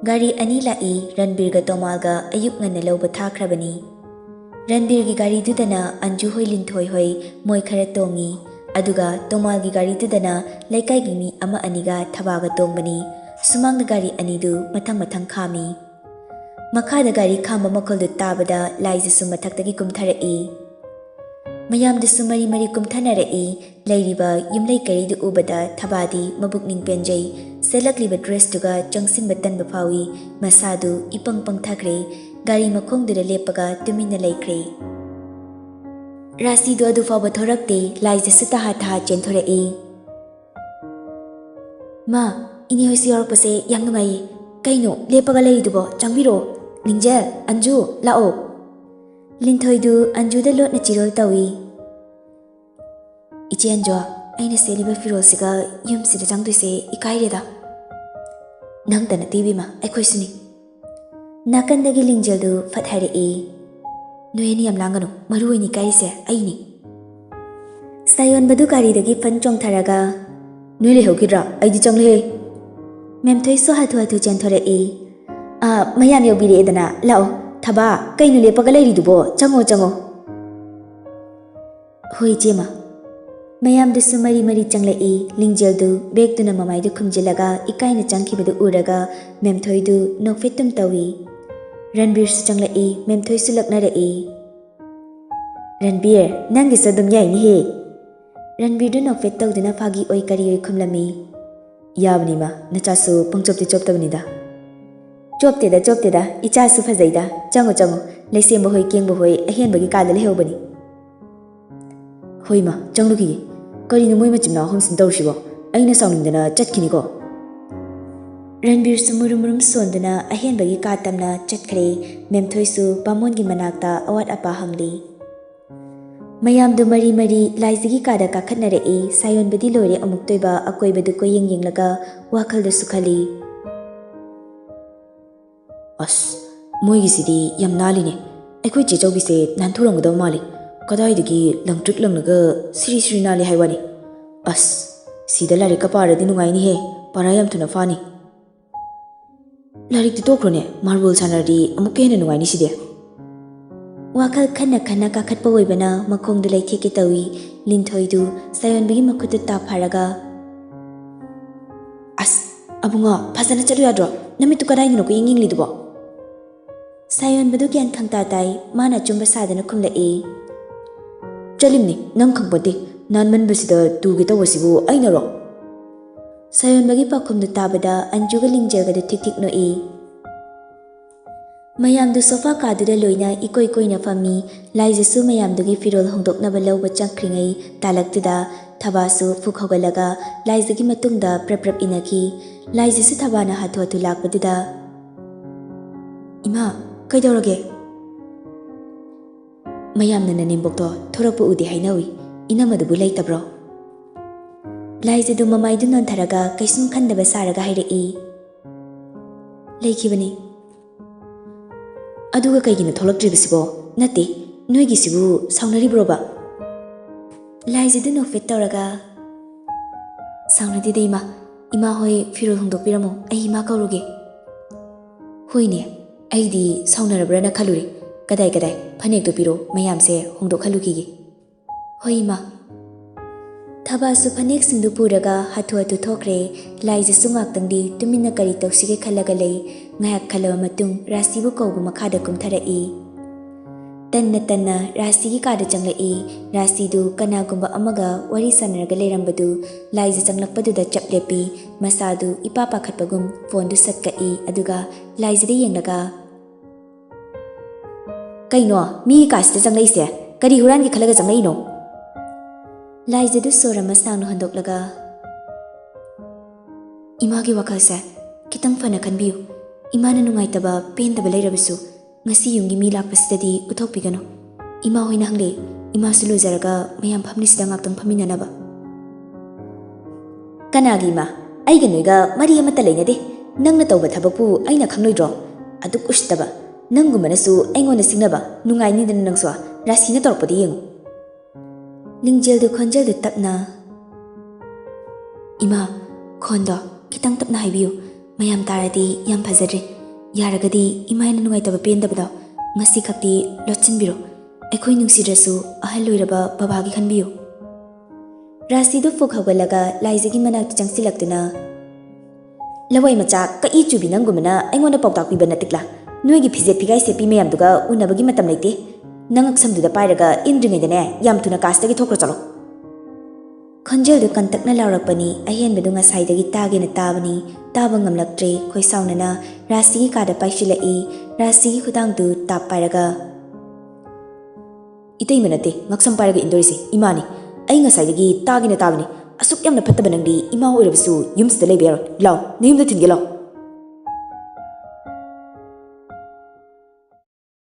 ꯒꯥꯔꯤ 2 ꯂꯥꯛꯏ ꯔꯟꯕꯤꯔꯒ ꯇꯣꯃꯥꯜꯒ ꯑꯌꯨꯛ ꯉꯟꯅ ꯂꯧꯕ ꯊꯥꯈ꯭ꯔꯕꯅꯤ ꯔꯟꯕꯤꯔꯒꯤ ꯒꯥꯔꯤꯗꯨꯗꯅ ꯑꯟꯖꯨ ꯍꯣꯏ ꯂꯤꯟꯊꯣꯏ ꯍꯣꯏ ꯃꯣꯏ ꯈꯔ ꯇꯣꯡꯉꯤ ꯑꯗꯨꯒ ꯇꯣꯃꯥꯜꯒꯤ ꯒꯥꯔꯤꯗꯨꯗꯅ ꯂꯩꯀꯥꯏꯒꯤ ꯃꯤ 1-2ꯒ ꯊꯕꯥꯒ ꯇꯣꯡꯕꯅꯤ ꯁꯨꯃꯥꯡꯗ ꯒꯥꯔꯤ 2ꯗꯨ ꯃꯊꯪ ꯈꯥꯝꯃꯤ ꯃꯈꯥꯗ ꯒꯥꯔꯤ ꯈꯥꯝꯕ ꯃꯈꯣꯜꯗꯨ ꯇꯥꯕꯗ ꯂꯥꯏꯖꯁꯨ ꯃꯊꯛꯇꯒꯤ ꯀꯨꯝꯊꯔꯛꯏ ꯃꯌꯥꯝꯗꯨꯁꯨ ꯃꯔꯤ ꯀꯨꯝꯊꯅꯔꯛꯏ ꯂꯩꯔꯤꯕ ꯌꯨꯝꯂꯩ ꯀꯩꯔꯩꯗꯨ ꯎꯕꯗ ꯊꯕꯥꯗꯤ ꯃꯕꯨꯛꯅꯤꯡ ꯄꯦꯟꯖꯩ ꯁꯦꯠꯂꯛꯂꯤꯕ ꯗ꯭ꯔꯦꯁꯇꯨꯒ ꯆꯪꯁꯤꯟꯕ ꯇꯟꯕ ꯐꯥꯎꯏ ꯃꯁꯥꯗꯨ ꯏꯄꯪ ꯄꯪꯊꯈ꯭ꯔꯦ ꯒꯥꯔꯤ ꯃꯈꯣꯡꯗꯨꯗ ꯂꯦꯞꯄꯒ ꯇꯨꯃꯤꯟꯅ ꯂꯩꯈ꯭ꯔꯦ ꯔꯥꯁꯤꯗꯨ ꯑꯗꯨ ꯐꯥꯎꯕ ꯊꯣꯔꯛꯇꯦ ꯂꯥꯏꯖꯁꯨ ꯇꯍꯥ ꯆꯦꯟꯊꯣꯔꯛꯏ ꯃꯥ ꯏꯅꯦ ꯍꯣꯏꯁꯨ ꯌꯥꯎꯔꯛꯄꯁꯦ ꯌꯥꯝ ꯅꯨꯡꯉꯥꯏꯌꯦ ꯀꯩꯅꯣ ꯂꯦꯞꯄꯒ ꯂꯩꯔꯤꯗꯨꯕꯣ ꯆꯪꯕꯤꯔꯣ ꯂꯤꯡꯖꯦꯜ ꯑꯟꯖꯨ ꯂꯥꯛꯑꯣ ꯂꯤꯟꯊꯣꯏꯗꯨ ꯑꯟꯖꯨꯗ ꯂꯣꯠꯅ ꯆꯤꯔꯣꯜ ꯇꯧꯏ ꯏꯆꯦ ꯑꯟꯖꯨ ꯑꯩꯅ ꯁꯦꯠꯂꯤꯕ ꯐꯤꯔꯣꯜꯁꯤꯒ ꯌꯨꯝꯁꯤꯗ ꯆꯪꯗꯣꯏꯁꯦ ꯏꯀꯥꯏꯔꯦꯗ ꯅꯪꯇ ꯅꯠꯇꯦ ꯏꯕꯦꯝꯃ ꯑꯩꯈꯣꯏꯁꯨꯅꯤ ꯅꯥꯀꯟꯗꯒꯤ ꯂꯤꯡꯖꯦꯜꯗꯨ ꯐꯠ ꯍꯥꯏꯔꯛꯏ ꯅꯣꯏ ꯑꯅꯤ ꯌꯥꯝ ꯂꯥꯡꯒꯅꯨ ꯃꯔꯨ ꯑꯣꯏꯅ ꯏꯀꯥꯏꯔꯤꯁꯦ ꯑꯩꯅꯤ ꯁꯥꯌꯣꯟꯕꯗꯨ ꯒꯥꯔꯤꯗꯒꯤ ꯐꯟ ꯆꯣꯡꯊꯔꯒ ꯅꯣꯏ ꯂꯩꯍꯧꯈꯤꯗ꯭ꯔꯥ ꯑꯩꯗꯤ ꯆꯪꯂꯦ ꯃꯦꯝꯊꯣꯏꯁꯨ ꯍꯥꯊꯨ ꯆꯦꯟꯊꯣꯔꯛꯏ ꯃꯌꯥꯝ ꯌꯧꯕꯤꯔꯛꯑꯦꯗꯅ ꯂꯥꯛꯑꯣ ꯊꯕꯥ ꯀꯩꯅꯣ ꯂꯦꯞꯄꯒ ꯂꯩꯔꯤꯗꯨꯕꯣ ꯆꯪꯉꯣ ꯍꯣꯏ ꯏꯆꯦꯃ ꯃꯌꯥꯝꯗꯨꯁꯨ ꯃꯔꯤ ꯆꯪꯂꯛꯏ ꯂꯤꯡꯖꯦꯜꯗꯨ ꯕꯦꯒꯇꯨꯅ ꯃꯃꯥꯏꯗꯨ ꯈꯨꯝꯖꯤꯜꯂꯒ ꯏꯀꯥꯏꯅ ꯆꯪꯈꯤꯕꯗꯨ ꯎꯔꯒ ꯃꯦꯝꯊꯣꯏꯗꯨ ꯅꯣꯛꯐꯦꯠꯇꯨꯝ ꯇꯧꯏ ꯔꯟꯕꯤꯔꯁꯨ ꯆꯪꯂꯛꯏ ꯃꯦꯝꯊꯣꯏꯁꯨ ꯂꯛꯅꯔꯛꯏ ꯔꯟꯕꯤꯔ ꯅꯪꯒꯤꯁꯨ ꯑꯗꯨꯝ ꯌꯥꯏꯅꯦꯍꯦ ꯔꯟꯕꯤꯔꯗꯨ ꯅꯣꯛꯐꯦꯠ ꯇꯧꯗꯨꯅ ꯐꯥꯒꯤ ꯑꯣꯏ ꯀꯔꯤ ꯑꯣꯏ ꯈꯨꯝꯂꯝꯃꯤ ꯌꯥꯕꯅꯤꯃ ꯅꯆꯥꯁꯨ ꯄꯪꯆꯣꯞꯇꯤ ꯆꯣꯞꯇꯕꯅꯤꯗ ꯆꯣꯞꯇꯦꯗ ꯏꯆꯥꯁꯨ ꯐꯖꯩꯗ ꯆꯪꯉꯣ ꯂꯩꯁꯦꯝꯕ ꯍꯣꯏ ꯀꯦꯡꯕ ꯍꯣꯏ ꯑꯍꯦꯟꯕꯒꯤ ꯀꯥꯗ ꯂꯩꯍꯧꯕꯅꯤ ꯍꯣꯏ ꯃꯥ ꯆꯪꯂꯨꯈꯤꯒꯦ ꯀꯔꯤꯅꯣ ꯃꯣꯏ ꯃꯆꯤꯟꯅꯥꯎ ꯍꯝꯁꯤꯟ ꯇꯧꯔꯤꯁꯤꯕꯣ ꯑꯩꯅ ꯁꯥꯎꯅꯤꯡꯗꯅ ꯆꯠꯈꯤꯅꯤꯀꯣ ꯔꯟꯕꯤꯔꯁꯨ ꯃꯨꯔꯨꯝ ꯁꯣꯟꯗꯨꯅ ꯑꯍꯦꯟꯕꯒꯤ ꯀꯥ ꯇꯝꯅ ꯆꯠꯈ꯭ꯔꯦ ꯃꯦꯝꯊꯣꯏꯁꯨ ꯕꯥꯃꯣꯟꯒꯤ ꯃꯅꯥꯛꯇ ꯑꯋꯥꯠ ꯑꯄꯥ ꯍꯪꯂꯤ ꯃꯌꯥꯝꯗꯨ ꯃꯔꯤ ꯂꯥꯏꯖꯒꯤ ꯀꯥꯗ ꯀꯥꯈꯠꯅꯔꯛꯏ ꯁꯥꯌꯣꯟꯕꯗꯤ ꯂꯣꯏꯔꯦ ꯑꯃꯨꯛꯇꯣꯏꯕ ꯑꯀꯣꯏꯕꯗꯨ ꯌꯦꯡꯂꯒ ꯋꯥꯈꯜꯗꯁꯨ ꯈꯜꯂꯤ ꯑꯁ ꯃꯣꯏꯒꯤꯁꯤꯗꯤ ꯌꯥꯝ ꯅꯥꯜꯂꯤꯅꯦ ꯑꯩꯈꯣꯏ ꯆꯦꯆꯧꯕꯤꯁꯦ ꯅꯥꯟꯊꯣꯔꯝꯒꯗꯕ ꯃꯥꯜꯂꯤ ꯀꯗꯥꯏꯗꯒꯤ ꯂꯪꯇ꯭ꯔꯤꯛ ꯂꯪꯂꯒ ꯁꯤꯔꯤ ꯅꯥꯜꯂꯤ ꯍꯥꯏꯋꯥꯅꯤ ꯑꯁ ꯁꯤꯗ ꯂꯥꯏꯔꯤꯛꯀ ꯄꯥꯔꯗꯤ ꯅꯨꯡꯉꯥꯏꯅꯤꯍꯦ ꯄꯥꯔꯥ ꯌꯥꯝ ꯊꯨꯅ ꯐꯥꯅꯤ ꯂꯥꯏꯔꯤꯛꯇꯤ ꯇꯣꯛꯈ꯭ꯔꯣꯅꯦ ꯃꯥꯔꯕꯣꯜ ꯁꯥꯟꯅꯔꯗꯤ ꯑꯃꯨꯛꯀ ꯍꯦꯟꯅ ꯅꯨꯡꯉꯥꯏꯅꯤ ꯁꯤꯗꯤ ꯋꯥꯈꯜ ꯈꯟꯅ ꯀꯥꯈꯠꯄ ꯑꯣꯏꯕꯅ ꯃꯈꯣꯡꯗꯨ ꯂꯩꯊꯦꯛꯀꯦ ꯇꯧꯏ ꯂꯤꯟꯊꯣꯏꯗꯨ ꯁꯥꯌꯣꯟꯕꯒꯤ ꯃꯈꯨꯠꯇꯨ ꯇꯥꯞꯐꯔꯒ ꯑꯁ ꯑꯕꯨꯡꯉꯣ ꯐꯖꯅ ꯆꯠꯂꯨ ꯌꯥꯗ꯭ꯔꯣ ꯅꯨꯃꯤꯠꯇꯨ ꯀꯗꯥꯏꯗꯅꯣ ꯌꯦꯡꯂꯤꯗꯨꯕꯣ ꯁꯥꯌꯣꯟꯕꯗꯨ ꯒ꯭ꯌꯥꯟ ꯈꯪꯇꯥ ꯇꯥꯏ ꯃꯥꯅ ꯑꯆꯨꯝꯕ ꯁꯥꯗꯨꯅ ꯈꯨꯝꯂꯛꯏ ꯆꯠꯂꯤꯝꯅꯤ ꯅꯪ ꯈꯪꯄꯣꯟꯇꯦ ꯅꯥꯟꯃꯟꯕꯁꯤꯗ ꯇꯨꯒꯦ ꯇꯧꯕꯁꯤꯕꯨ ꯑꯩꯅꯔꯣ ꯁꯥꯌꯣꯟꯕꯒꯤ ꯄꯥꯎꯈꯨꯝꯗꯨ ꯇꯥꯕꯗ ꯑꯟꯖꯨꯒ ꯂꯤꯡꯖꯦꯜꯒꯗꯨ ꯊꯤꯛ ꯅꯣꯛꯏ ꯃꯌꯥꯝꯗꯨ ꯁꯣꯐꯥ ꯀꯥꯗꯨꯗ ꯂꯣꯏꯅ ꯏꯀꯣꯏ ꯀꯣꯏꯅ ꯐꯝꯃꯤ ꯂꯥꯏꯖꯁꯨ ꯃꯌꯥꯝꯗꯨꯒꯤ ꯐꯤꯔꯣꯜ ꯍꯣꯡꯗꯣꯛꯅꯕ ꯂꯧꯕ ꯆꯪꯈ꯭ꯔꯤꯉꯩ ꯇꯥꯂꯛꯇꯨꯗ ꯊꯕꯥꯁꯨ ꯐꯨꯛ ꯍꯧꯒꯠꯂꯒ ꯂꯥꯏꯖꯒꯤ ꯃꯇꯨꯡꯗ ꯄ꯭ꯔꯞ ꯏꯟꯅꯈꯤ ꯂꯥꯏꯖꯁꯨ ꯊꯕꯥꯅ ꯍꯥꯊꯨ ꯂꯥꯛꯄꯗꯨꯗ ꯏꯃꯥ ꯀꯩꯗꯧꯔꯒꯦ ꯃꯌꯥꯝꯅ ꯅꯅꯦꯝꯕꯣꯛꯇꯣ ꯊꯣꯔꯛꯄ ꯎꯗꯦ ꯍꯥꯏꯅꯧꯏ ꯏꯅꯝꯃꯗꯨꯕꯨ ꯂꯩꯇꯕ꯭ꯔꯣ ꯂꯥꯏꯖꯗꯨ ꯃꯃꯥꯏꯗꯨ ꯅꯣꯟꯊꯔꯒ ꯀꯩꯁꯨꯝ ꯈꯟꯗꯕ ꯁꯥꯔꯒ ꯍꯥꯏꯔꯛꯏ ꯂꯩꯈꯤꯕꯅꯤ ꯑꯗꯨꯒ ꯀꯩꯒꯤꯅꯣ ꯊꯣꯛꯂꯛꯇ꯭ꯔꯤꯕꯁꯤꯕꯣ ꯅꯠꯇꯦ ꯅꯣꯏꯒꯤꯁꯤꯕꯨ ꯁꯥꯎꯅꯔꯤꯕ꯭ꯔꯣꯕ ꯂꯥꯏꯖꯗꯨ ꯅꯣꯛꯐꯦꯠ ꯇꯧꯔꯒ ꯁꯥꯎꯅꯗꯦꯗ ꯏꯃꯥ ꯍꯣꯏ ꯐꯤꯔꯣꯜ ꯍꯣꯡꯗꯣꯛꯄꯤꯔꯝꯃꯣ ꯑꯩ ꯏꯃꯥ ꯀꯧꯔꯨꯒꯦ ꯍꯣꯏꯅꯦ ꯑꯩꯗꯤ ꯁꯥꯎꯅꯔꯕ꯭ꯔꯅ ꯈꯜꯂꯨꯔꯦ ꯀꯗꯥꯏ ꯐꯅꯦꯛꯇꯨ ꯄꯤꯔꯣ ꯃꯌꯥꯝꯁꯦ ꯍꯣꯡꯗꯣꯛꯍꯜꯂꯨꯈꯤꯒꯦ ꯍꯣꯏ ꯏꯃꯥ ꯊꯕꯥꯁꯨ ꯐꯅꯦꯛꯁꯤꯡꯗꯨ ꯄꯨꯔꯒ ꯍꯥꯊꯨ ꯊꯣꯛꯈ꯭ꯔꯦ ꯂꯥꯏꯖꯁꯨ ꯉꯥꯛꯇꯪꯗꯤ ꯇꯨꯃꯤꯟꯅ ꯀꯔꯤ ꯇꯧꯁꯤꯒꯦ ꯈꯜꯂꯒ ꯂꯩ ꯉꯥꯏꯍꯥꯛ ꯈꯜꯂꯕ ꯃꯇꯨꯡ ꯔꯥꯁꯤꯕꯨ ꯀꯧꯕ ꯃꯈꯥꯗ ꯀꯨꯝꯊꯔꯛꯏ ꯇꯟꯅ ꯔꯥꯁꯤꯒꯤ ꯀꯥꯗ ꯆꯪꯂꯛꯏ ꯔꯥꯁꯤꯗꯨ ꯀꯅꯥꯒꯨꯝꯕ ꯑꯃꯒ ꯋꯥꯔꯤ ꯁꯥꯟꯅꯔꯒ ꯂꯩꯔꯝꯕꯗꯨ ꯂꯥꯏꯖ ꯆꯪꯂꯛꯄꯗꯨꯗ ꯆꯞ ꯂꯦꯞꯄꯤ ꯃꯁꯥꯗꯨ ꯏꯄꯥ ꯄꯥꯈꯠꯄꯒꯨꯝ ꯐꯣꯟꯗꯨ ꯁꯠꯀꯛꯏ ꯑꯗꯨꯒ ꯂꯥꯏꯖꯗ ꯌꯦꯡꯂꯒ ꯀꯩꯅꯣ ꯃꯤꯒꯤ ꯀꯥꯁꯤꯗ ꯆꯪꯂꯛꯏꯁꯦ ꯀꯔꯤ ꯍꯨꯔꯥꯟꯒꯦ ꯈꯜꯂꯒ ꯆꯪꯂꯛꯏꯅꯣ ꯂꯥꯏꯖꯗꯨ ꯁꯣꯔ ꯑꯃ ꯁꯥꯡꯅ ꯍꯣꯟꯗꯣꯛꯂꯒ ꯏꯃꯥꯒꯤ ꯋꯥꯈꯜꯁꯦ ꯈꯤꯇꯪ ꯐꯅ ꯈꯟꯕꯤꯌꯨ ꯏꯃꯥꯅ ꯅꯨꯡꯉꯥꯏꯇꯕ ꯄꯦꯟꯗꯕ ꯂꯩꯔꯕꯁꯨ ꯉꯁꯤ ꯌꯨꯝꯒꯤ ꯃꯤ ꯂꯥꯛꯄꯁꯤꯗꯗꯤ ꯎꯠꯊꯣꯛꯄꯤꯒꯅꯨ ꯏꯃꯥ ꯍꯣꯏꯅ ꯍꯪꯂꯦ ꯏꯃꯥꯁꯨ ꯂꯣꯏꯖꯔꯒ ꯃꯌꯥꯝ ꯐꯝꯂꯤꯁꯤꯗ ꯉꯥꯛꯇꯪ ꯐꯝꯃꯤꯟꯅꯅꯕ ꯀꯅꯥꯒꯤ ꯏꯃꯥ ꯑꯩꯒ ꯅꯣꯏꯒ ꯃꯔꯤ ꯑꯃꯠꯇ ꯂꯩꯅꯗꯦ ꯅꯪꯅ ꯇꯧꯕ ꯊꯕꯛꯄꯨ ꯑꯩꯅ ꯈꯪꯂꯣꯏꯗ꯭ꯔꯣ ꯑꯗꯨꯛ ꯎꯁꯤꯠꯇꯕ ꯅꯪꯒꯨꯝꯕꯅꯁꯨ ꯑꯩꯉꯣꯟꯗ ꯁꯤꯡꯅꯕ ꯅꯨꯡꯉꯥꯏꯅꯤꯗꯅ ꯅꯪꯁꯨ ꯔꯥꯁꯤꯅ ꯇꯧꯔꯛꯄꯗ ꯌꯦꯡꯉꯨ ꯂꯤꯡꯖꯦꯜꯗꯨ ꯈꯣꯟꯖꯦꯜꯗꯨ ꯇꯞꯅ ꯏꯃꯥ ꯈꯣꯟꯗꯣ ꯈꯤꯇꯪ ꯇꯞꯅ ꯍꯥꯏꯕꯤꯌꯨ ꯃꯌꯥꯝ ꯇꯥꯔꯗꯤ ꯌꯥꯝ ꯐꯖꯗ꯭ꯔꯦ ꯌꯥꯔꯒꯗꯤ ꯏꯃꯥꯅ ꯅꯨꯡꯉꯥꯏꯇꯕ ꯄꯦꯟꯗꯕꯗꯣ ꯉꯁꯤ ꯈꯛꯇꯤ ꯂꯣꯠꯁꯤꯟꯕꯤꯔꯣ ꯑꯩꯈꯣꯏ ꯅꯨꯡꯁꯤꯗ꯭ꯔꯁꯨ ꯑꯍꯜ ꯑꯣꯏꯔꯕ ꯕꯕꯥꯒꯤ ꯈꯟꯕꯤꯌꯨ ꯔꯥꯁꯤꯗꯨ ꯐꯨꯛ ꯍꯧꯒꯠꯂꯒ ꯂꯥꯏꯖꯒꯤ ꯃꯅꯥꯛꯇ ꯆꯪꯁꯤꯜꯂꯛꯇꯨꯅ ꯂꯋꯥꯏ ꯃꯆꯥ ꯀꯛꯏ ꯆꯨꯕꯤ ꯅꯪꯒꯨꯝꯕꯅ ꯑꯩꯉꯣꯟꯗ ꯄꯥꯎꯇꯥꯛ ꯄꯤꯕ ꯅꯠꯇꯤꯛꯂꯥ ꯅꯣꯏꯒꯤ ꯐꯤꯖꯦꯠ ꯐꯤꯒꯥꯏ ꯁꯦꯠꯄꯤ ꯃꯌꯥꯝꯗꯨꯒ ꯎꯅꯕꯒꯤ ꯃꯇꯝ ꯂꯩꯇꯦ ꯅꯪ ꯉꯛꯁꯝꯗꯨꯗ ꯄꯥꯏꯔꯒ ꯏꯟꯗ꯭ꯔꯤꯉꯩꯗꯅꯦ ꯌꯥꯝ ꯊꯨꯅ ꯀꯥꯁꯇꯒꯤ ꯊꯣꯛꯈ꯭ꯔꯣ ꯆꯠꯂꯣ ꯈꯣꯟꯖꯦꯜꯗꯨ ꯀꯟꯇꯛꯅ ꯂꯥꯎꯔꯛꯄꯅꯤ ꯑꯍꯦꯟꯕꯗꯨ ꯉꯁꯥꯏꯗꯒꯤ ꯇꯥꯒꯦꯅ ꯇꯥꯕꯅꯤ ꯇꯥꯕ ꯉꯝꯂꯛꯇ꯭ꯔꯦ ꯈꯣꯏꯁꯥꯎꯅꯅ ꯔꯥꯁꯤꯒꯤ ꯀꯥꯗ ꯄꯥꯏꯁꯤꯜꯂꯛꯏ ꯔꯥꯁꯤꯒꯤ ꯈꯨꯗꯥꯡꯗꯨ ꯇꯥꯞ ꯄꯥꯏꯔꯒ ꯏꯇꯩꯃ ꯅꯠꯇꯦ ꯉꯛꯁꯝ ꯄꯥꯏꯔꯒ ꯏꯟꯗꯣꯔꯤꯁꯤ ꯏꯃꯥꯅꯤ ꯑꯩ ꯉꯁꯥꯏꯗꯒꯤ ꯇꯥꯒꯦꯅ ꯇꯥꯕꯅꯤ ꯑꯁꯨꯛ ꯌꯥꯝꯅ ꯐꯠꯇꯕ ꯅꯪꯗꯤ ꯏꯃꯥ ꯑꯣꯏꯔꯕꯁꯨ ꯌꯨꯝꯁꯤꯗ ꯂꯩꯕ ꯌꯥꯔꯣꯏ ꯂꯥꯎ ꯅꯌꯨꯝꯗ ꯊꯤꯟꯒꯦ ꯂꯥꯎ